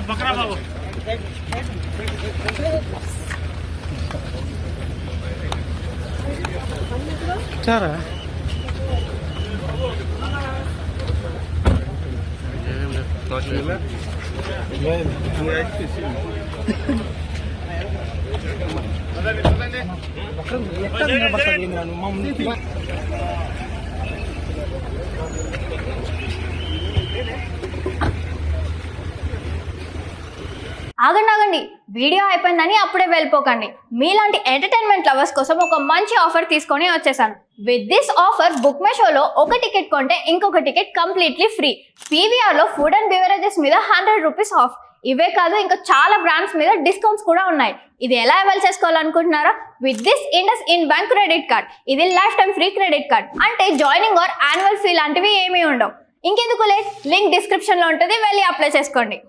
बकरा बाबू चारा ఆగండి వీడియో అయిపోయిందని అప్పుడే వెళ్ళిపోకండి. మీలాంటి ఎంటర్టైన్మెంట్ లవర్స్ కోసం ఒక మంచి ఆఫర్ తీసుకొని వచ్చేసాను. విత్ దిస్ ఆఫర్ బుక్ మై షోలో ఒక టికెట్ కొంటే ఇంకొక టికెట్ కంప్లీట్లీ ఫ్రీ. పీవీఆర్లో ఫుడ్ అండ్ బెవరేజెస్ మీద 100 రూపీస్ ఆఫ్. ఇవే కాదు ఇంకా చాలా బ్రాండ్స్ మీద డిస్కౌంట్స్ కూడా ఉన్నాయి. ఇది ఎలా అవైల్ చేసుకోవాలనుకుంటున్నారా? With this IndusInd bank credit card. ఇది lifetime free credit card. అంటే జాయినింగ్ ఆర్ యాన్యువల్ ఫీ లాంటివి ఏమీ ఉండవు. ఇంకెందుకు లేట్, లింక్ డిస్క్రిప్షన్లో ఉంటుంది, వెళ్ళి అప్లై చేసుకోండి.